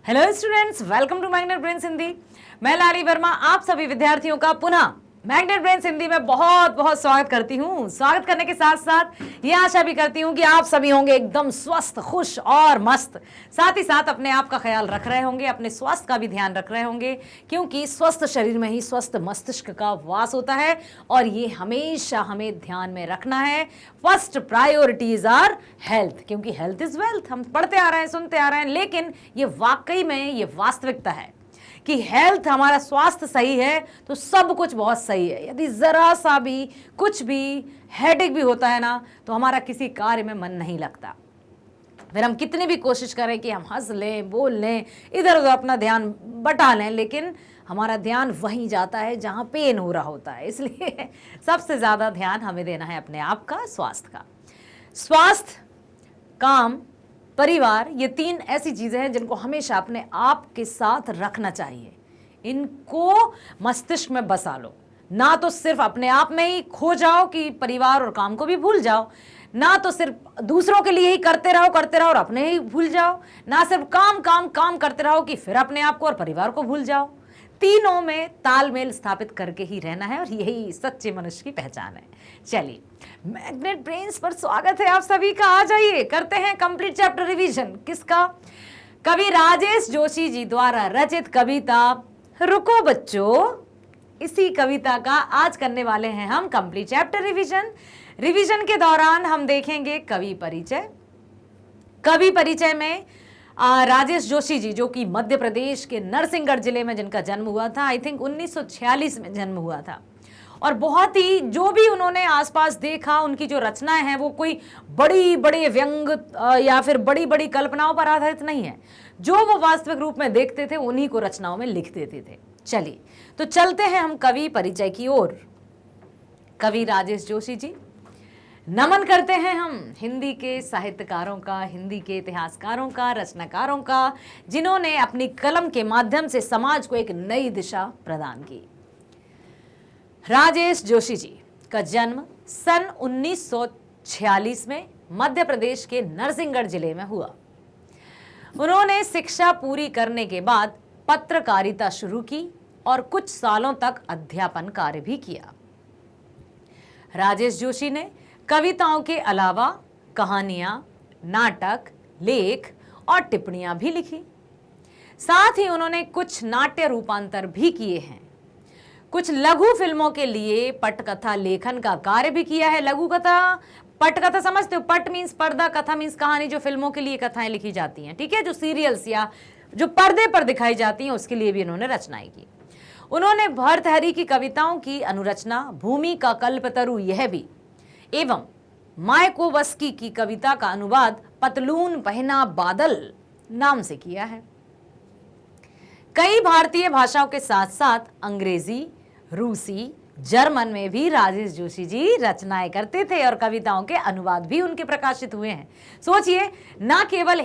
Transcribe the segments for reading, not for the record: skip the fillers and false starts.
Hello students, welcome to Magnet Brains Hindi. मैं लाली वर्मा आप सभी विद्यार्थियों का पुनः मैग्नेट ब्रेन्स हिंदी में बहुत बहुत स्वागत करती हूँ। स्वागत करने के साथ साथ ये आशा भी करती हूँ कि आप सभी होंगे एकदम स्वस्थ, खुश और मस्त। साथ ही साथ अपने आप का ख्याल रख रहे होंगे, अपने स्वास्थ्य का भी ध्यान रख रहे होंगे, क्योंकि स्वस्थ शरीर में ही स्वस्थ मस्तिष्क का वास होता है और ये हमेशा हमें ध्यान में रखना है। फर्स्ट प्रायोरिटीज आर हेल्थ, क्योंकि हेल्थ इज वेल्थ। हम पढ़ते आ रहे हैं, सुनते आ रहे हैं, लेकिन ये वाकई में ये वास्तविकता है कि हेल्थ, हमारा स्वास्थ्य सही है तो सब कुछ बहुत सही है। यदि जरा सा भी कुछ भी हेडेक भी होता है ना, तो हमारा किसी कार्य में मन नहीं लगता। फिर हम कितनी भी कोशिश करें कि हम हंस लें, बोल लें, इधर उधर अपना ध्यान बटा लें, लेकिन हमारा ध्यान वहीं जाता है जहां पेन हो रहा होता है। इसलिए सबसे ज़्यादा ध्यान हमें देना है अपने आप का, स्वास्थ्य का। स्वास्थ्य, काम, परिवार, ये तीन ऐसी चीज़ें हैं जिनको हमेशा अपने आप के साथ रखना चाहिए। इनको मस्तिष्क में बसा लो। ना तो सिर्फ अपने आप में ही खो जाओ कि परिवार और काम को भी भूल जाओ, ना तो सिर्फ दूसरों के लिए ही करते रहो और अपने ही भूल जाओ, ना सिर्फ काम काम काम करते रहो कि फिर अपने आप को और परिवार को भूल जाओ। तीनों में तालमेल स्थापित करके ही रहना है और यही सच्चे मनुष्य की पहचान है। चलिए, मैग्नेट ब्रेन्स पर स्वागत है आप सभी का। आ जाइए, करते हैं कंप्लीट चैप्टर रिवीजन। किसका? कवि राजेश जोशी जी द्वारा रचित कविता रुको बच्चों। इसी कविता का आज करने वाले हैं हम कंप्लीट चैप्टर रिवीजन। रिवीजन के दौरान हम देखेंगे कवि परिचय। कवि परिचय में राजेश जोशी जी, जो कि मध्य प्रदेश के नरसिंहगढ़ जिले में जिनका जन्म हुआ था, आई थिंक 1946 में जन्म हुआ था, और बहुत ही जो भी उन्होंने आसपास देखा, उनकी जो रचनाएं हैं वो कोई बड़ी बड़े व्यंग या फिर बड़ी बड़ी कल्पनाओं पर आधारित नहीं है। जो वो वास्तविक रूप में देखते थे उन्हीं को रचनाओं में लिख देते थे। चलिए तो चलते हैं हम कवि परिचय की ओर। कवि राजेश जोशी जी, नमन करते हैं हम हिंदी के साहित्यकारों का, हिंदी के इतिहासकारों का, रचनाकारों का, जिन्होंने अपनी कलम के माध्यम से समाज को एक नई दिशा प्रदान की। राजेश जोशी जी का जन्म सन 1946 में मध्य प्रदेश के नरसिंहगढ़ जिले में हुआ। उन्होंने शिक्षा पूरी करने के बाद पत्रकारिता शुरू की और कुछ सालों तक अध्यापन कार्य भी किया। राजेश जोशी ने कविताओं के अलावा कहानियां, नाटक, लेख और टिप्पणियां भी लिखी। साथ ही उन्होंने कुछ नाट्य रूपांतर भी किए हैं। कुछ लघु फिल्मों के लिए पटकथा लेखन का कार्य भी किया है। लघु कथा, पटकथा समझते हो? पट मीन्स पर्दा, कथा मीन्स कहानी, जो फिल्मों के लिए कथाएं लिखी जाती हैं, ठीक है, जो सीरियल्स या जो पर्दे पर दिखाई जाती हैं, उसके लिए भी इन्होंने रचनाएं की। उन्होंने भर्तृहरि की कविताओं की अनुरचना भूमि का कल्पतरु यह भी एवं मायकोवस्की की कविता का अनुवाद पतलून पहना बादल नाम से किया है। कई भारतीय भाषाओं के साथ साथ अंग्रेजी, रूसी, जर्मन में भी राजेश जोशी जी रचनाएं करते थे और कविताओं के अनुवाद भी उनके प्रकाशित हुए हैं। सोचिए, ना केवल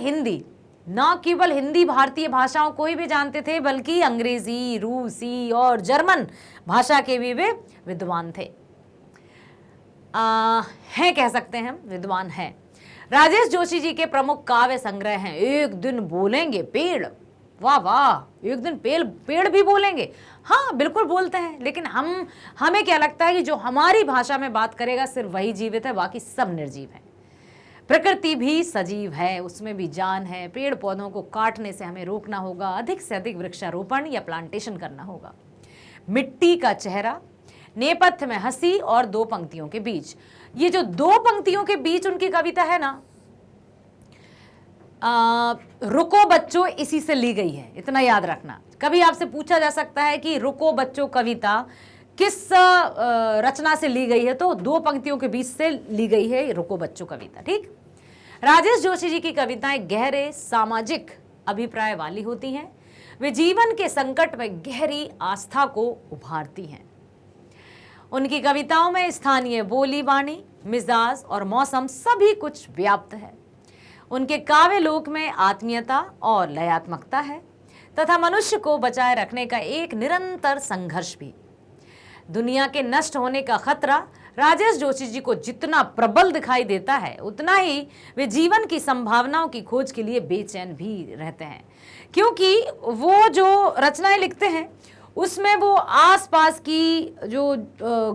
हिंदी भारतीय भाषाओं को ही भी जानते थे, बल्कि अंग्रेजी, रूसी और जर्मन भाषा के भी वे विद्वान थे। हैं, कह सकते हैं विद्वान हैं। राजेश जोशी जी के प्रमुख काव्य संग्रह हैं एक दिन बोलेंगे पेड़। वाह वाह, एक दिन पेड़ भी बोलेंगे। हाँ, बिल्कुल बोलते हैं, लेकिन हमें क्या लगता है कि जो हमारी भाषा में बात करेगा सिर्फ वही जीवित है, बाकी सब निर्जीव है। प्रकृति भी सजीव है, उसमें भी जान है। पेड़ पौधों को काटने से हमें रोकना होगा, अधिक से अधिक वृक्षारोपण या प्लांटेशन करना होगा। मिट्टी का चेहरा, नेपथ्य में हंसी और दो पंक्तियों के बीच। ये जो दो पंक्तियों के बीच उनकी कविता है ना, रुको बच्चों, इसी से ली गई है, इतना याद रखना। कभी आपसे पूछा जा सकता है कि रुको बच्चों कविता किस रचना से ली गई है, तो दो पंक्तियों के बीच से ली गई है रुको बच्चों कविता, ठीक। राजेश जोशी जी की कविताएं गहरे सामाजिक अभिप्राय वाली होती हैं। वे जीवन के संकट में गहरी आस्था को उभारती हैं। उनकी कविताओं में स्थानीय बोली बानी, मिजाज और मौसम सभी कुछ व्याप्त है। उनके काव्य लोक में आत्मीयता और लयात्मकता है तथा मनुष्य को बचाए रखने का एक निरंतर संघर्ष भी। दुनिया के नष्ट होने का खतरा राजेश जोशी जी को जितना प्रबल दिखाई देता है उतना ही वे जीवन की संभावनाओं की खोज के लिए बेचैन भी रहते हैं, क्योंकि वो जो रचनाएं लिखते हैं उसमें वो आसपास की जो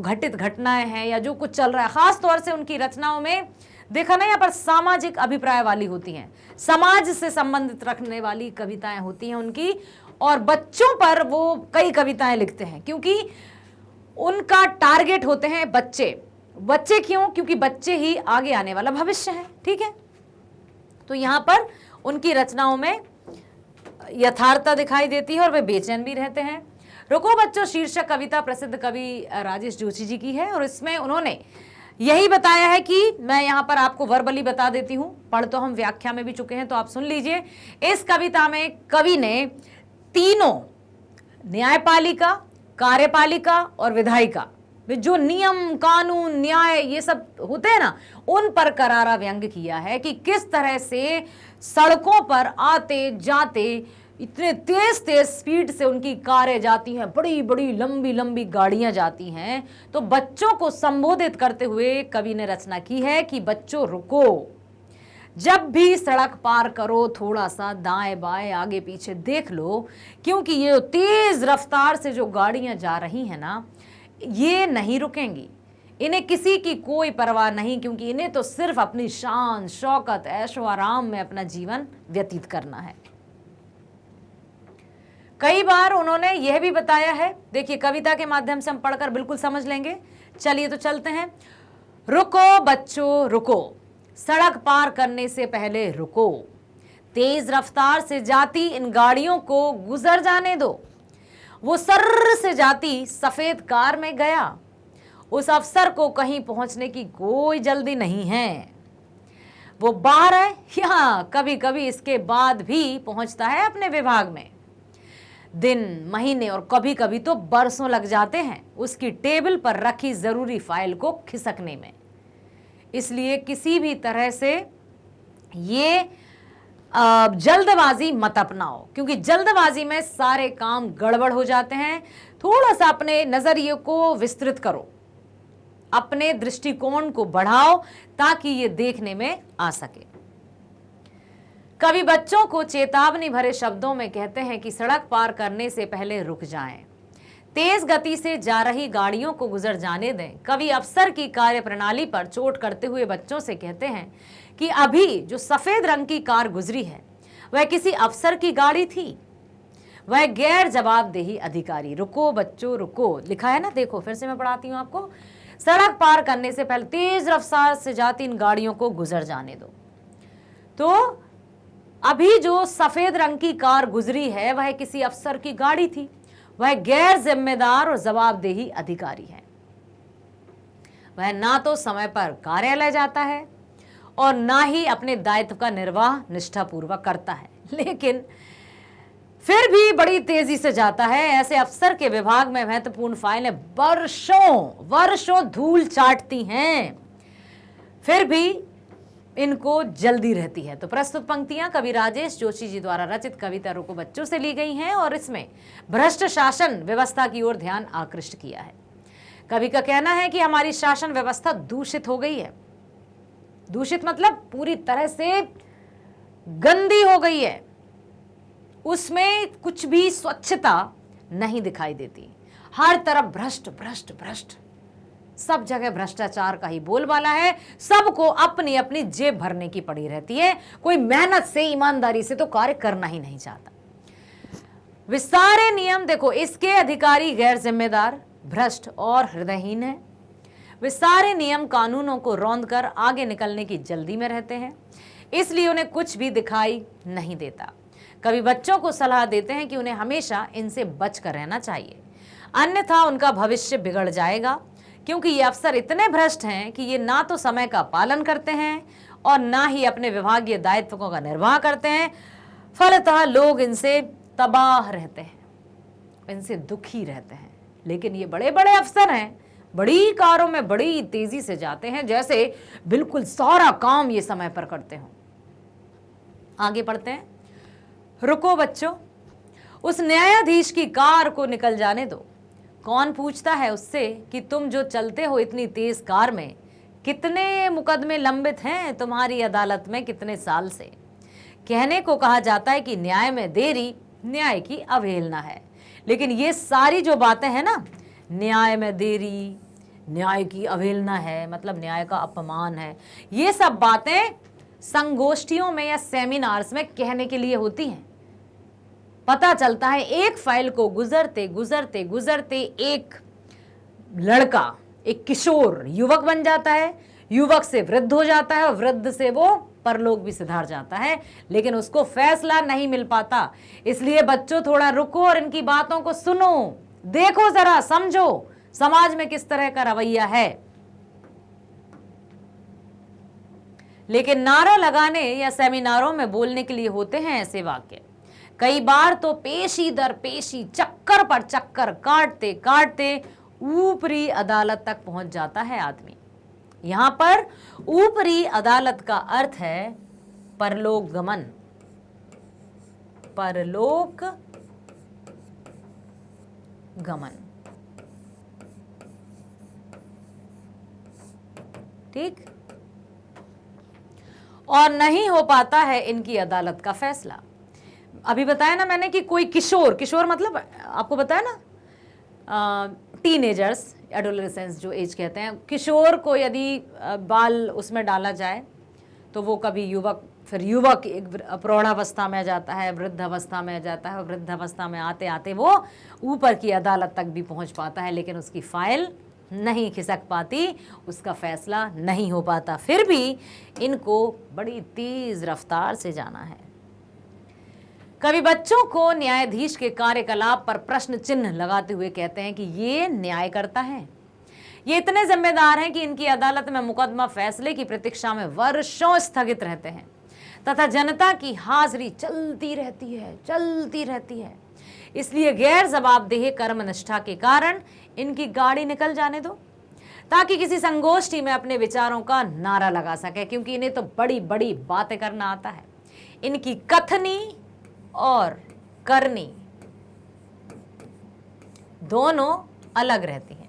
घटित घटनाएं हैं या जो कुछ चल रहा है, खास तौर से उनकी रचनाओं में देखा ना, यहाँ पर सामाजिक अभिप्राय वाली होती हैं, समाज से संबंधित रखने वाली कविताएं होती हैं उनकी, और बच्चों पर वो कई कविताएं लिखते हैं क्योंकि उनका टारगेट होते हैं बच्चे। बच्चे क्यों? क्योंकि बच्चे ही आगे आने वाला भविष्य है। ठीक है, तो यहाँ पर उनकी रचनाओं में यथार्थता दिखाई देती है और वे बेचैन भी रहते हैं। रुको बच्चों शीर्षक कविता प्रसिद्ध कवि राजेश जोशी जी की है और इसमें उन्होंने यही बताया है कि मैं यहाँ पर आपको वर्बली बता देती हूँ, पढ़ तो हम व्याख्या में भी चुके हैं तो आप सुन लीजिए। इस कविता में कवि ने तीनों न्यायपालिका, कार्यपालिका और विधायिका, जो नियम कानून न्याय ये सब होते हैं ना, उन पर करारा व्यंग किया है कि किस तरह से सड़कों पर आते जाते इतने तेज तेज स्पीड से उनकी कारें जाती हैं, बड़ी बड़ी लंबी लंबी गाड़ियां जाती हैं। तो बच्चों को संबोधित करते हुए कवि ने रचना की है कि बच्चों रुको, जब भी सड़क पार करो थोड़ा सा दाएं बाएं आगे पीछे देख लो, क्योंकि ये तेज रफ्तार से जो गाड़ियां जा रही हैं ना, ये नहीं रुकेंगी, इन्हें किसी की कोई परवाह नहीं, क्योंकि इन्हें तो सिर्फ अपनी शान शौकत ऐशो आराम में अपना जीवन व्यतीत करना है। कई बार उन्होंने यह भी बताया है, देखिए कविता के माध्यम से हम पढ़कर बिल्कुल समझ लेंगे। चलिए तो चलते हैं। रुको बच्चों रुको, सड़क पार करने से पहले रुको, तेज रफ्तार से जाती इन गाड़ियों को गुजर जाने दो। वो सर्र से जाती सफेद कार में गया, उस अफसर को कहीं पहुंचने की कोई जल्दी नहीं है। वो बाहर है या कभी कभी इसके बाद भी पहुंचता है अपने विभाग में। दिन महीने और कभी कभी तो बरसों लग जाते हैं उसकी टेबल पर रखी जरूरी फाइल को खिसकने में। इसलिए किसी भी तरह से ये जल्दबाजी मत अपनाओ, क्योंकि जल्दबाजी में सारे काम गड़बड़ हो जाते हैं। थोड़ा सा अपने नजरिए को विस्तृत करो, अपने दृष्टिकोण को बढ़ाओ ताकि ये देखने में आ सके। कवि बच्चों को चेतावनी भरे शब्दों में कहते हैं कि सड़क पार करने से पहले रुक जाएं, तेज गति से जा रही गाड़ियों को गुजर जाने दें। कवि अफसर की कार्यप्रणाली पर चोट करते हुए बच्चों से कहते हैं कि अभी जो सफेद रंग की कार गुजरी है वह किसी अफसर की गाड़ी थी, वह गैर जवाबदेही अधिकारी। रुको बच्चों रुको लिखा है ना, देखो फिर से मैं पढ़ाती हूँ आपको। सड़क पार करने से पहले तेज रफ्तार से जाती इन गाड़ियों को गुजर जाने दो। तो अभी जो सफेद रंग की कार गुजरी है वह किसी अफसर की गाड़ी थी, वह गैर जिम्मेदार और जवाबदेही अधिकारी है। वह ना तो समय पर कार्यालय जाता है और ना ही अपने दायित्व का निर्वाह निष्ठापूर्वक करता है, लेकिन फिर भी बड़ी तेजी से जाता है। ऐसे अफसर के विभाग में महत्वपूर्ण फाइलें वर्षों वर्षों धूल चाटती हैं, फिर भी इनको जल्दी रहती है। तो प्रस्तुत पंक्तियां कवि राजेश जोशी जी द्वारा रचित कविता रुको बच्चों से ली गई हैं और इसमें भ्रष्ट शासन व्यवस्था की ओर ध्यान आकृष्ट किया है। कवि का कहना है कि हमारी शासन व्यवस्था दूषित हो गई है। दूषित मतलब पूरी तरह से गंदी हो गई है, उसमें कुछ भी स्वच्छता नहीं दिखाई देती, हर तरफ भ्रष्ट भ्रष्ट भ्रष्ट, सब जगह भ्रष्टाचार का ही बोलबाला है। सबको अपनी अपनी जेब भरने की पड़ी रहती है, कोई मेहनत से ईमानदारी से तो कार्य करना ही नहीं चाहता। वे सारे नियम देखो, इसके अधिकारी गैर जिम्मेदार, भ्रष्ट और हृदयहीन है। वे सारे नियम कानूनों को रौंद कर आगे निकलने की जल्दी में रहते हैं, इसलिए उन्हें कुछ भी दिखाई नहीं देता। कभी बच्चों को सलाह देते हैं कि उन्हें हमेशा इनसे बचकर रहना चाहिए, अन्यथा उनका भविष्य बिगड़ जाएगा, क्योंकि ये अफसर इतने भ्रष्ट हैं कि ये ना तो समय का पालन करते हैं और ना ही अपने विभागीय दायित्वों का निर्वाह करते हैं। फलतः लोग इनसे तबाह रहते हैं, इनसे दुखी रहते हैं। लेकिन ये बड़े बड़े अफसर हैं, बड़ी कारों में बड़ी तेजी से जाते हैं, जैसे बिल्कुल सारा काम ये समय पर करते हों। आगे पढ़ते हैं। रुको बच्चों, उस न्यायाधीश की कार को निकल जाने दो, कौन पूछता है उससे कि तुम जो चलते हो इतनी तेज कार में, कितने मुकदमे लंबित हैं तुम्हारी अदालत में कितने साल से। कहने को कहा जाता है कि न्याय में देरी न्याय की अवहेलना है, लेकिन ये सारी जो बातें हैं ना, न्याय में देरी न्याय की अवहेलना है, मतलब न्याय का अपमान है, ये सब बातें संगोष्ठियों में या सेमिनार्स में कहने के लिए होती हैं। पता चलता है एक फाइल को गुजरते गुजरते गुजरते एक लड़का, एक किशोर युवक बन जाता है, युवक से वृद्ध हो जाता है और वृद्ध से वो परलोक भी सिधार जाता है, लेकिन उसको फैसला नहीं मिल पाता। इसलिए बच्चों थोड़ा रुको और इनकी बातों को सुनो, देखो, जरा समझो समाज में किस तरह का रवैया है। लेकिन नारा लगाने या सेमिनारों में बोलने के लिए होते हैं ऐसे वाक्य। कई बार तो पेशी दर पेशी, चक्कर पर चक्कर काटते काटते ऊपरी अदालत तक पहुंच जाता है आदमी। यहां पर ऊपरी अदालत का अर्थ है परलोक गमन, परलोक गमन। ठीक, और नहीं हो पाता है इनकी अदालत का फैसला। अभी बताया ना मैंने कि कोई किशोर, किशोर मतलब आपको बताया ना, टीनेजर्स, एडोलेसेंस जो एज कहते हैं, किशोर को यदि बाल उसमें डाला जाए तो वो कभी युवक, फिर युवक एक प्रौढ़ावस्था में जाता है, वृद्धावस्था में जाता है, वृद्धावस्था में आते आते वो ऊपर की अदालत तक भी पहुंच पाता है, लेकिन उसकी फाइल नहीं खिसक पाती, उसका फैसला नहीं हो पाता। फिर भी इनको बड़ी तेज रफ्तार से जाना है। कभी बच्चों को न्यायाधीश के कार्यकलाप पर प्रश्न चिन्ह लगाते हुए कहते हैं कि ये न्याय करता है, ये इतने जिम्मेदार हैं कि इनकी अदालत में मुकदमा फैसले की प्रतीक्षा में वर्षों स्थगित रहते हैं तथा जनता की हाजिरी चलती रहती है। इसलिए गैर जवाबदेह कर्मनिष्ठा के कारण इनकी गाड़ी निकल जाने दो, ताकि किसी संगोष्ठी में अपने विचारों का नारा लगा सके, क्योंकि इन्हें तो बड़ी बड़ी बातें करना आता है। इनकी कथनी और करनी दोनों अलग रहती हैं।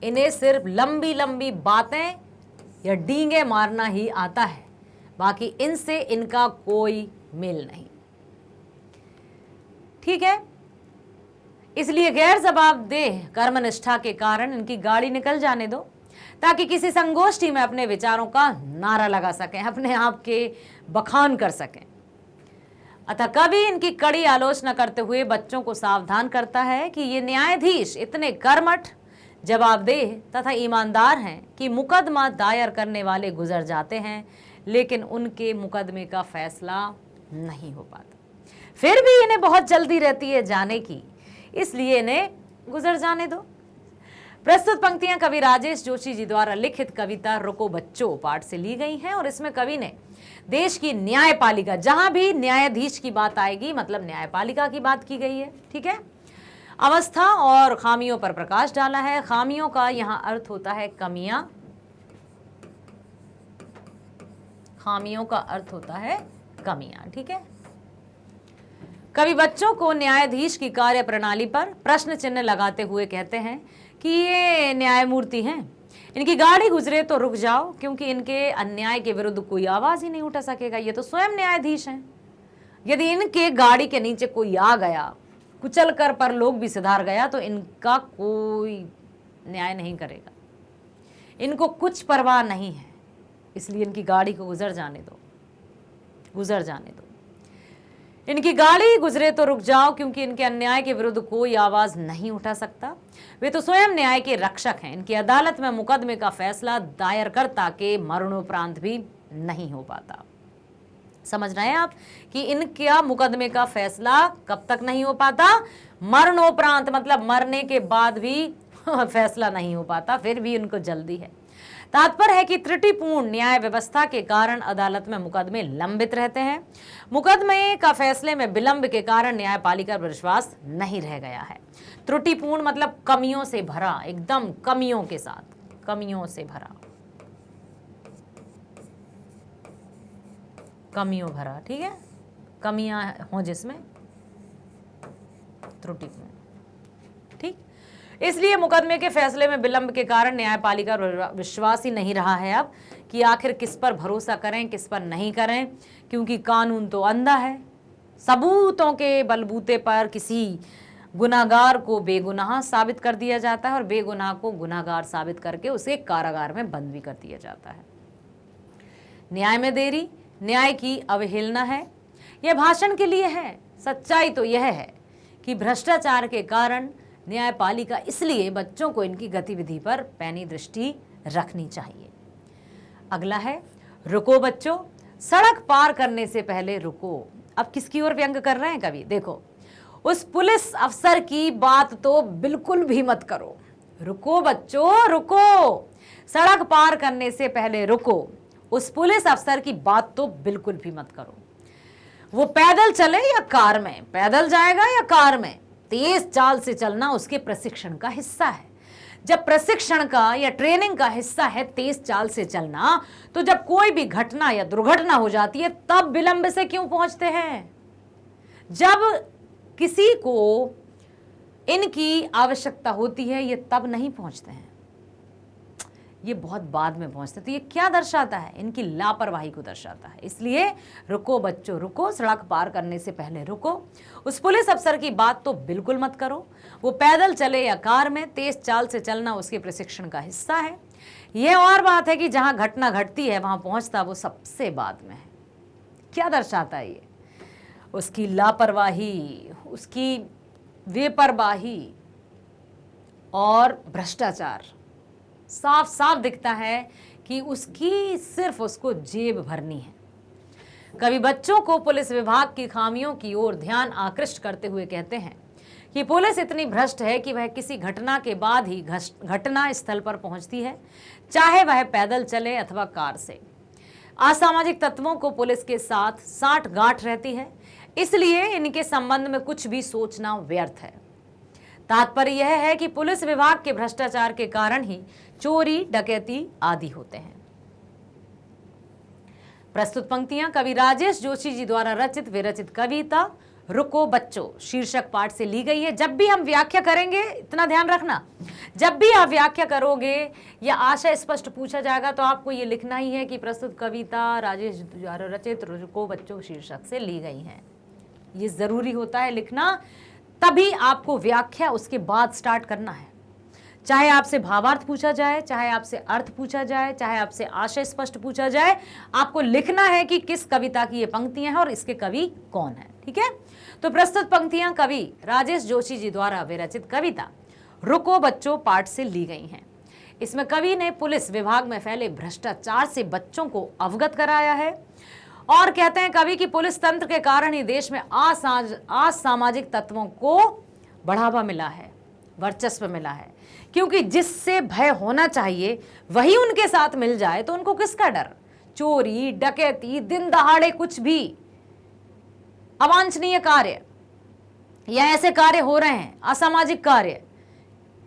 इन्हें सिर्फ लंबी लंबी बातें या डींगे मारना ही आता है, बाकी इनसे इनका कोई मेल नहीं। ठीक है, इसलिए गैर जवाबदेह कर्मनिष्ठा के कारण इनकी गाड़ी निकल जाने दो, ताकि किसी संगोष्ठी में अपने विचारों का नारा लगा सकें, अपने आप के बखान कर सकें। अतः कवि इनकी कड़ी आलोचना करते हुए बच्चों को सावधान करता है कि ये न्यायाधीश इतने कर्मठ, जवाबदेह तथा ईमानदार हैं कि मुकदमा दायर करने वाले गुजर जाते हैं, लेकिन उनके मुकदमे का फैसला नहीं हो पाता। फिर भी इन्हें बहुत जल्दी रहती है जाने की, इसलिए इन्हें गुजर जाने दो। प्रस्तुत पंक्तियां कवि राजेश जोशी जी द्वारा लिखित कविता रुको बच्चों पाठ से ली गई हैं, और इसमें कवि ने देश की न्यायपालिका, जहां भी न्यायाधीश की बात आएगी मतलब न्यायपालिका की बात की गई है, ठीक है, अवस्था और खामियों पर प्रकाश डाला है। खामियों का यहां अर्थ होता है कमियां, खामियों का अर्थ होता है कमियां, ठीक है। कवि बच्चों को न्यायाधीश की कार्य प्रणाली पर प्रश्न चिन्ह लगाते हुए कहते हैं कि ये न्यायमूर्ति हैं, इनकी गाड़ी गुजरे तो रुक जाओ, क्योंकि इनके अन्याय के विरुद्ध कोई आवाज ही नहीं उठा सकेगा, ये तो स्वयं न्यायाधीश हैं। यदि इनके गाड़ी के नीचे कोई आ गया, कुचल कर पर लोग भी सुधार गया, तो इनका कोई न्याय नहीं करेगा, इनको कुछ परवाह नहीं है, इसलिए इनकी गाड़ी को गुजर जाने दो। इनकी गाड़ी गुजरे तो रुक जाओ, क्योंकि इनके अन्याय के विरुद्ध कोई आवाज नहीं उठा सकता, वे तो स्वयं न्याय के रक्षक हैं। इनकी अदालत में मुकदमे का फैसला दायरकर्ता के मरणोपरांत भी नहीं हो पाता। समझ रहे हैं आप कि इनका मुकदमे का फैसला कब तक नहीं हो पाता? मरणोपरांत, मतलब मरने के बाद भी फैसला नहीं हो पाता, फिर भी उनको जल्दी है। तात्पर्य है कि त्रुटिपूर्ण न्याय व्यवस्था के कारण अदालत में मुकदमे लंबित रहते हैं। मुकदमे का फैसले में विलंब के कारण न्यायपालिका पर विश्वास नहीं रह गया है। त्रुटिपूर्ण मतलब कमियों से भरा, एकदम कमियों के साथ, कमियों से भरा, कमियों भरा, ठीक है, कमियां हो जिसमें त्रुटिपूर्ण, ठीक, इसलिए मुकदमे के फैसले में विलंब के कारण न्यायपालिका विश्वास ही नहीं रहा है अब कि आखिर किस पर भरोसा करें किस पर नहीं करें, क्योंकि कानून तो अंधा है। सबूतों के बलबूते पर किसी गुनाहगार को बेगुनाह साबित कर दिया जाता है और बेगुनाह को गुनाहगार साबित करके उसे कारागार में बंद भी कर दिया जाता है। न्याय में देरी न्याय की अवहेलना है, यह भाषण के लिए है। सच्चाई तो यह है कि भ्रष्टाचार के कारण न्यायपालिका इसलिए बच्चों को इनकी गतिविधि पर पैनी दृष्टि रखनी चाहिए। अगला है रुको बच्चों, सड़क पार करने से पहले रुको। अब किसकी ओर व्यंग कर रहे हैं कवि? देखो, उस पुलिस अफसर की बात तो बिल्कुल भी मत करो। रुको बच्चों रुको, सड़क पार करने से पहले रुको। उस पुलिस अफसर की बात तो बिल्कुल भी मत करो। वो पैदल चले या कार में, पैदल जाएगा या कार में, तेज चाल से चलना उसके प्रशिक्षण का हिस्सा है। जब प्रशिक्षण का या ट्रेनिंग का हिस्सा है तेज चाल से चलना, तो जब कोई भी घटना या दुर्घटना हो जाती है तब विलंब से क्यों पहुंचते हैं? जब किसी को इनकी आवश्यकता होती है ये तब नहीं पहुंचते हैं, ये बहुत बाद में पहुंचते। तो ये क्या दर्शाता है? इनकी लापरवाही को दर्शाता है। इसलिए रुको बच्चों रुको, सड़क पार करने से पहले रुको। उस पुलिस अफसर की बात तो बिल्कुल मत करो। वो पैदल चले या कार में, तेज चाल से चलना उसके प्रशिक्षण का हिस्सा है। यह और बात है कि जहां घटना घटती है वहां पहुंचता वो सबसे बाद में है। क्या दर्शाता है ये? उसकी लापरवाही, उसकी बेपरवाही और भ्रष्टाचार। साफ साफ दिखता है कि उसकी सिर्फ उसको जेब भरनी है। कभी बच्चों को पुलिस विभाग की खामियों की ओर ध्यान आकृष्ट करते हुए कहते हैं कि पुलिस इतनी भ्रष्ट है कि वह किसी घटना के बाद ही घटना स्थल पर पहुंचती है, चाहे वह पैदल चले अथवा कार से। असामाजिक तत्वों को पुलिस के साथ साठ गांठ रहती है, इसलिए इनके संबंध में कुछ भी सोचना व्यर्थ है। तात्पर्य यह है कि पुलिस विभाग के भ्रष्टाचार के कारण ही चोरी डकैती आदि होते हैं। प्रस्तुत पंक्तियां कवि राजेश जोशी जी द्वारा रचित विरचित कविता रुको बच्चों शीर्षक पाठ से ली गई है। जब भी हम व्याख्या करेंगे, इतना ध्यान रखना, जब भी आप व्याख्या करोगे या आशय स्पष्ट पूछा जाएगा तो आपको ये लिखना ही है कि प्रस्तुत कविता राजेश द्वारा रचित रुको बच्चों शीर्षक से ली गई है। ये जरूरी होता है लिखना, तभी आपको व्याख्या उसके बाद स्टार्ट करना है। चाहे आपसे भावार्थ पूछा जाए, चाहे आपसे अर्थ पूछा जाए, चाहे आपसे आशय स्पष्ट पूछा जाए, आपको लिखना है कि किस कविता की ये पंक्तियां हैं और इसके कवि कौन है। ठीक है, तो प्रस्तुत पंक्तियां कवि राजेश जोशी जी द्वारा विरचित कविता रुको बच्चों पाठ से ली गई हैं। इसमें कवि ने पुलिस विभाग में फैले भ्रष्टाचार से बच्चों को अवगत कराया है और कहते हैं कवि कि पुलिस तंत्र के कारण ही देश में असामाजिक तत्वों को बढ़ावा मिला है, वर्चस्व मिला है, क्योंकि जिससे भय होना चाहिए वही उनके साथ मिल जाए तो उनको किसका डर? चोरी डकैती, दिन दहाड़े कुछ भी अवांछनीय कार्य या ऐसे कार्य हो रहे हैं, असामाजिक कार्य,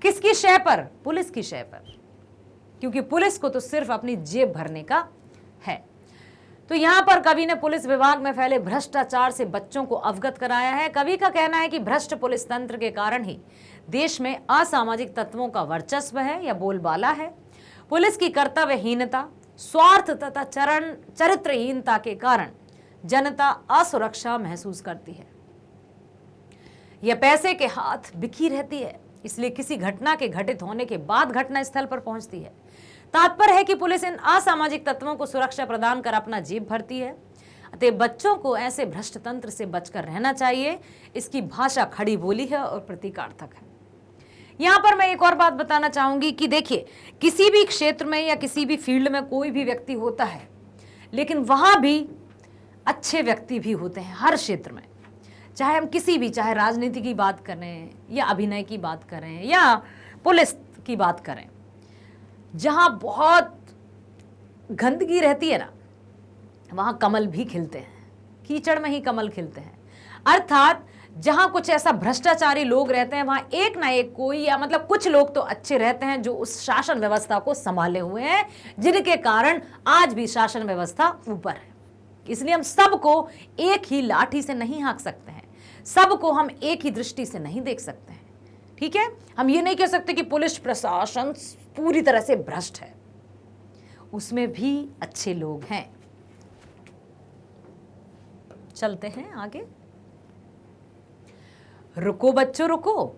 किसकी शय पर? पुलिस की शय पर, क्योंकि पुलिस को तो सिर्फ अपनी जेब भरने का है। तो यहां पर कवि ने पुलिस विभाग में फैले भ्रष्टाचार से बच्चों को अवगत कराया है। कवि का कहना है कि भ्रष्ट पुलिस तंत्र के कारण ही देश में असामाजिक तत्वों का वर्चस्व है या बोलबाला है। पुलिस की कर्तव्यहीनता, स्वार्थ तथा चरित्रहीनता के कारण जनता असुरक्षा महसूस करती है। यह पैसे के हाथ बिखी रहती है, इसलिए किसी घटना के घटित होने के बाद घटना स्थल पर पहुंचती है। तात्पर्य है कि पुलिस इन असामाजिक तत्वों को सुरक्षा प्रदान कर अपना जेब भरती है। अतः बच्चों को ऐसे भ्रष्ट तंत्र से बचकर रहना चाहिए। इसकी भाषा खड़ी बोली है और प्रतीकार्थक है। यहां पर मैं एक और बात बताना चाहूंगी कि देखिए, किसी भी क्षेत्र में या किसी भी फील्ड में कोई भी व्यक्ति होता है, लेकिन वहां भी अच्छे व्यक्ति भी होते हैं। हर क्षेत्र में, चाहे हम किसी भी, चाहे राजनीति की बात करें या अभिनय की बात करें या पुलिस की बात करें, जहां बहुत गंदगी रहती है ना, वहां कमल भी खिलते हैं। कीचड़ में ही कमल खिलते हैं। अर्थात जहां कुछ ऐसा भ्रष्टाचारी लोग रहते हैं वहां एक ना एक कोई, या मतलब कुछ लोग तो अच्छे रहते हैं जो उस शासन व्यवस्था को संभाले हुए हैं, जिनके कारण आज भी शासन व्यवस्था ऊपर है। इसलिए हम सबको एक ही लाठी से नहीं हाँक सकते हैं, सबको हम एक ही दृष्टि से नहीं देख सकते हैं। ठीक है, हम ये नहीं कह सकते कि पुलिस प्रशासन पूरी तरह से भ्रष्ट है, उसमें भी अच्छे लोग हैं। चलते हैं आगे। रुको बच्चों रुको,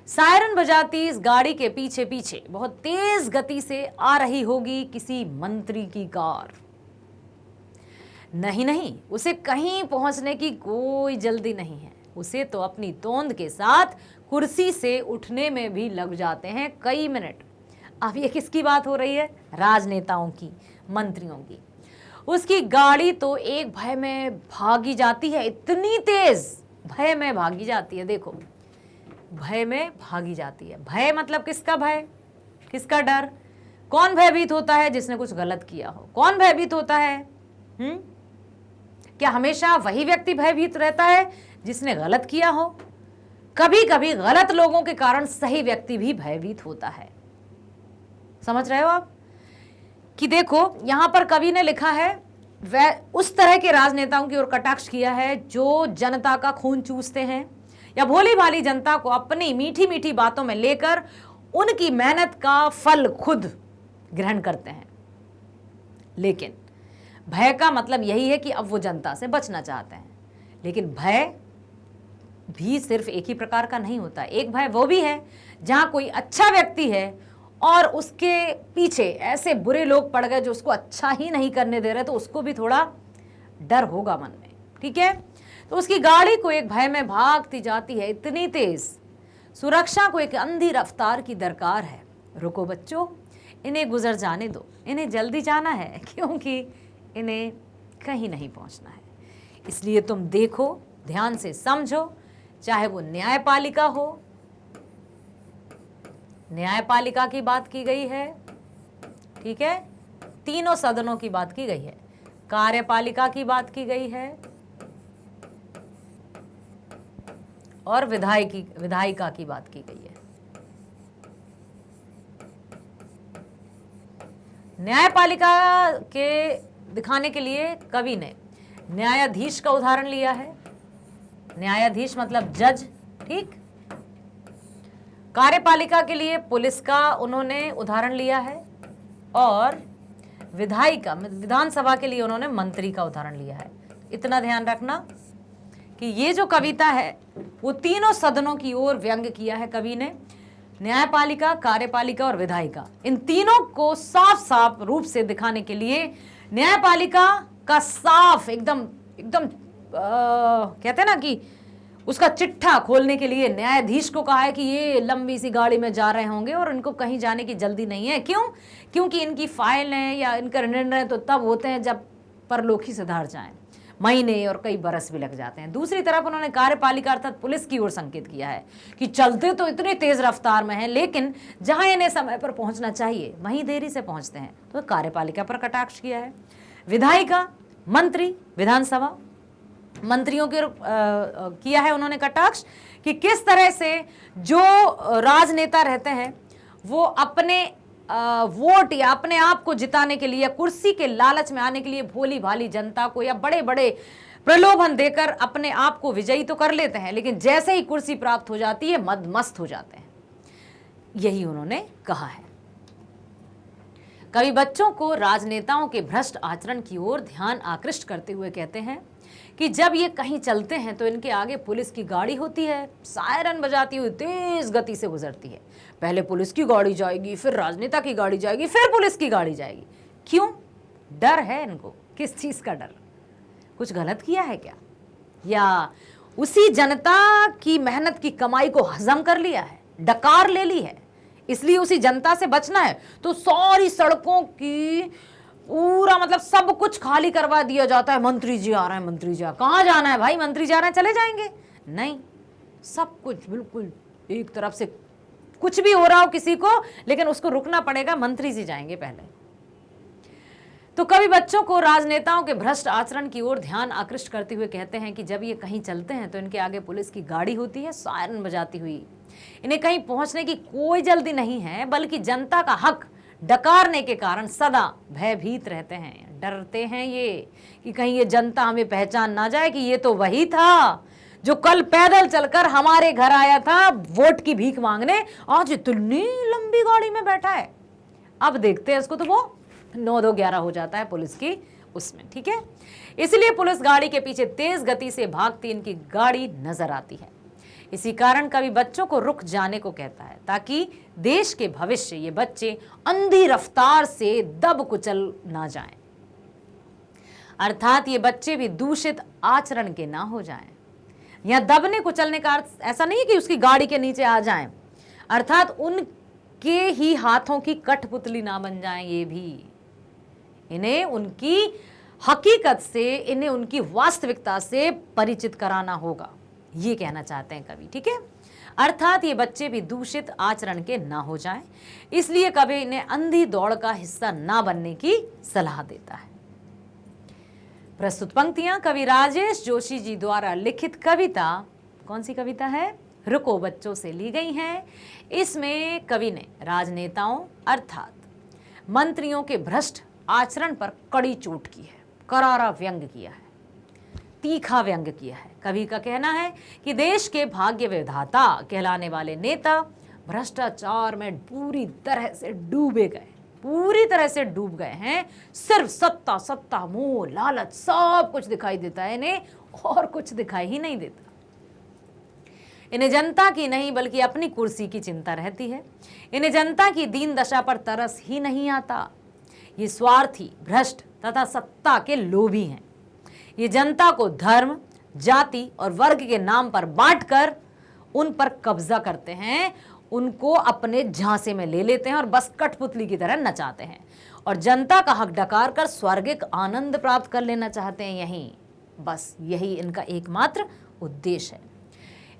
सायरन बजाती इस गाड़ी के पीछे पीछे बहुत तेज गति से आ रही होगी किसी मंत्री की कार। नहीं नहीं, उसे कहीं पहुंचने की कोई जल्दी नहीं है, उसे तो अपनी तोंद के साथ कुर्सी से उठने में भी लग जाते हैं कई मिनट। अब ये किसकी बात हो रही है? राजनेताओं की, मंत्रियों की। उसकी गाड़ी तो एक भय में भागी जाती है, इतनी तेज भय में भागी जाती है। देखो, भय में भागी जाती है। भय मतलब किसका भय, किसका डर? कौन भयभीत होता है? जिसने कुछ गलत किया हो। कौन भयभीत होता है? क्या हमेशा वही व्यक्ति भयभीत रहता है जिसने गलत किया हो? कभी कभी गलत लोगों के कारण सही व्यक्ति भी भयभीत होता है। समझ रहे हो आप? कि देखो, यहां पर कवि ने लिखा है, वह उस तरह के राजनेताओं की ओर कटाक्ष किया है जो जनता का खून चूसते हैं या भोली भाली जनता को अपनी मीठी मीठी बातों में लेकर उनकी मेहनत का फल खुद ग्रहण करते हैं। लेकिन भय का मतलब यही है कि अब वो जनता से बचना चाहते हैं। लेकिन भय भी सिर्फ एक ही प्रकार का नहीं होता। एक भय वो भी है जहां कोई अच्छा व्यक्ति है और उसके पीछे ऐसे बुरे लोग पड़ गए जो उसको अच्छा ही नहीं करने दे रहे, तो उसको भी थोड़ा डर होगा मन में। ठीक है, तो उसकी गाड़ी को एक भय में भागती जाती है इतनी तेज। सुरक्षा को एक अंधी रफ्तार की दरकार है। रुको बच्चों, इन्हें गुजर जाने दो, इन्हें जल्दी जाना है, क्योंकि इन्हें कहीं नहीं पहुंचना है। इसलिए तुम देखो, ध्यान से समझो, चाहे वो न्यायपालिका हो, न्यायपालिका की बात की गई है, ठीक है, तीनों सदनों की बात की गई है, कार्यपालिका की बात की गई है और विधायिका की बात की गई है। न्यायपालिका के दिखाने के लिए कवि ने न्यायाधीश का उदाहरण लिया है। न्यायाधीश मतलब जज, ठीक। कार्यपालिका के लिए पुलिस का उन्होंने उदाहरण लिया है और विधायिका विधानसभा के लिए उन्होंने मंत्री का उदाहरण लिया है। इतना ध्यान रखना कि ये जो कविता है वो तीनों सदनों की ओर व्यंग्य किया है कवि ने। न्यायपालिका, कार्यपालिका और विधायिका, इन तीनों को साफ साफ रूप से दिखाने के लिए न्यायपालिका का साफ एकदम एकदम कहते हैं ना कि उसका चिट्ठा खोलने के लिए न्यायाधीश को कहा है कि ये लंबी सी गाड़ी में जा रहे होंगे और इनको कहीं जाने की जल्दी नहीं है। क्यों? क्योंकि इनकी फाइलें या इनका निर्णय तो तब होते हैं जब परलोकी सुधार जाएं, महीने और कई बरस भी लग जाते हैं। दूसरी तरफ उन्होंने कार्यपालिका अर्थात पुलिस की ओर संकेत किया है कि चलते तो इतनी तेज रफ्तार में है, लेकिन जहां इन्हें समय पर पहुंचना चाहिए वहीं देरी से पहुंचते हैं, तो कार्यपालिका पर कटाक्ष किया है। विधायिका, मंत्री, विधानसभा, मंत्रियों के किया है उन्होंने कटाक्ष कि किस तरह से जो राजनेता रहते हैं वो अपने वोट या अपने आप को जिताने के लिए या कुर्सी के लालच में आने के लिए भोली भाली जनता को या बड़े बड़े प्रलोभन देकर अपने आप को विजयी तो कर लेते हैं, लेकिन जैसे ही कुर्सी प्राप्त हो जाती है मदमस्त हो जाते हैं। यही उन्होंने कहा है। कवि बच्चों को राजनेताओं के भ्रष्ट आचरण की ओर ध्यान आकृष्ट करते हुए कहते हैं कि जब ये कहीं चलते हैं तो इनके आगे पुलिस की गाड़ी होती है, सायरन बजाती हुई तेज गति से गुजरती है। पहले पुलिस की गाड़ी जाएगी, फिर राजनेता की गाड़ी जाएगी, फिर पुलिस की गाड़ी जाएगी। क्यों? डर है इनको। किस चीज का डर? कुछ गलत किया है क्या, या उसी जनता की मेहनत की कमाई को हजम कर लिया है, डकार ले ली है, इसलिए उसी जनता से बचना है तो सारी सड़कों की पूरा मतलब सब कुछ खाली करवा दिया जाता है। मंत्री जी आ रहे हैं, मंत्री जी कहाँ जाना है भाई, मंत्री जा रहे हैं चले जाएंगे, नहीं, सब कुछ बिल्कुल एक तरफ से, कुछ भी हो रहा हो किसी को लेकिन उसको रुकना पड़ेगा, मंत्री जी जाएंगे पहले। तो कवि बच्चों को राजनेताओं के भ्रष्ट आचरण की ओर ध्यान आकृष्ट करते हुए कहते हैं कि जब ये कहीं चलते हैं तो इनके आगे पुलिस की गाड़ी होती है सायरन बजाती हुई। इन्हें कहीं पहुंचने की कोई जल्दी नहीं है, बल्कि जनता का हक डकारने के कारण सदा भयभीत रहते हैं, डरते हैं ये कि कहीं ये जनता हमें पहचान ना जाए कि ये तो वही था जो कल पैदल चलकर हमारे घर आया था वोट की भीख मांगने, आज इतनी लंबी गाड़ी में बैठा है। अब देखते हैं इसको, तो वो 9-2-11 हो जाता है पुलिस की उसमें, ठीक है। इसलिए पुलिस गाड़ी के पीछे तेज गति से भागती इनकी गाड़ी नजर आती है। इसी कारण कवि बच्चों को रुक जाने को कहता है, ताकि देश के भविष्य ये बच्चे अंधी रफ्तार से दब कुचल ना जाएं। अर्थात ये बच्चे भी दूषित आचरण के ना हो जाएं। या दबने कुचलने का अर्थ ऐसा नहीं है कि उसकी गाड़ी के नीचे आ जाएं, अर्थात उनके ही हाथों की कठपुतली ना बन जाएं। ये भी इन्हें उनकी हकीकत से, इन्हें उनकी वास्तविकता से परिचित कराना होगा, ये कहना चाहते हैं कवि, ठीक है। अर्थात ये बच्चे भी दूषित आचरण के ना हो जाएं, इसलिए कवि इन्हें अंधी दौड़ का हिस्सा ना बनने की सलाह देता है। प्रस्तुत पंक्तियां कवि राजेश जोशी जी द्वारा लिखित कविता, कौन सी कविता है, रुको बच्चों से ली गई हैं। इसमें कवि ने राजनेताओं अर्थात मंत्रियों के भ्रष्ट आचरण पर कड़ी चोट की है, करारा व्यंग किया है, तीखा व्यंग किया है। कवि का कहना है कि देश के भाग्य विधाता कहलाने वाले नेता भ्रष्टाचार में पूरी तरह से डूबे गए, पूरी तरह से डूब गए हैं। सिर्फ सत्ता, सत्ता, मोह, लालच, सब कुछ दिखाई देता है इन्हें, और कुछ दिखाई ही नहीं देता। इन्हें जनता की नहीं बल्कि अपनी कुर्सी की चिंता रहती है। इन्हें जनता की दीन दशा पर तरस ही नहीं आता। ये स्वार्थी, भ्रष्ट तथा सत्ता के लोभी हैं। ये जनता को धर्म, जाति और वर्ग के नाम पर बांटकर उन पर कब्जा करते हैं, उनको अपने झांसे में ले लेते हैं और बस कठपुतली की तरह नचाते हैं, और जनता का हक डकार कर स्वर्गिक आनंद प्राप्त कर लेना चाहते हैं। यही, बस यही इनका एकमात्र उद्देश्य है।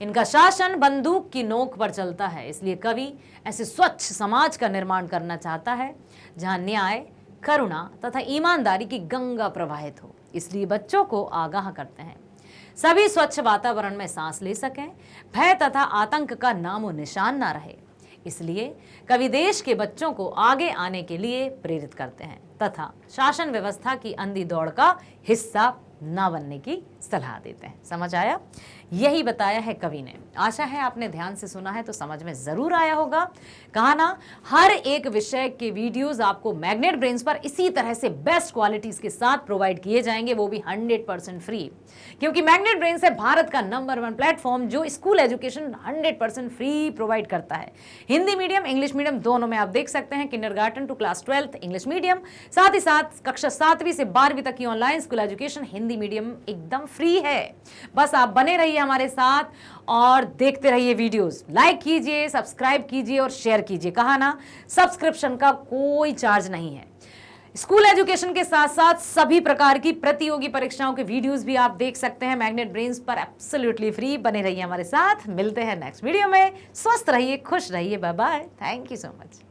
इनका शासन बंदूक की नोक पर चलता है। इसलिए कवि ऐसे स्वच्छ समाज का निर्माण करना चाहता है जहां न्याय, करुणा तथा ईमानदारी की गंगा प्रवाहित हो। इसलिए बच्चों को आगाह करते हैं, सभी स्वच्छ वातावरण में सांस ले सकें, भय तथा आतंक का नामो निशान ना रहे। इसलिए कवि देश के बच्चों को आगे आने के लिए प्रेरित करते हैं तथा शासन व्यवस्था की अंधी दौड़ का हिस्सा ना बनने की सलाह देते हैं। समझ आया? यही बताया है कवि ने। आशा है आपने ध्यान से सुना है तो समझ में जरूर आया होगा। कहा ना, हर एक विषय के वीडियोस आपको मैग्नेट ब्रेन्स पर इसी तरह से बेस्ट क्वालिटीज के साथ प्रोवाइड किए जाएंगे, वो भी 100% फ्री, क्योंकि मैग्नेट ब्रेन्स है भारत का नंबर 1 प्लेटफॉर्म जो स्कूल एजुकेशन 100% फ्री प्रोवाइड करता है। हिंदी मीडियम, इंग्लिश मीडियम दोनों में आप देख सकते हैं, kindergarten to class 12 English medium, साथ ही साथ कक्षा 7वीं से 12वीं तक की online school education Hindi medium एकदम फ्री है। बस आप बने रहिए हमारे साथ और देखते रहिए वीडियोस। लाइक कीजिए, सब्सक्राइब कीजिए और शेयर कीजिए। कहा ना, सब्सक्रिप्शन का कोई चार्ज नहीं है। स्कूल एजुकेशन के साथ साथ सभी प्रकार की प्रतियोगी परीक्षाओं के वीडियोस भी आप देख सकते हैं मैग्नेट ब्रेन्स पर एब्सोल्युटली फ्री। बने रहिए हमारे साथ। मिलते हैं नेक्स्ट वीडियो में। स्वस्थ रहिए, खुश रहिए। Bye bye. Thank you so much.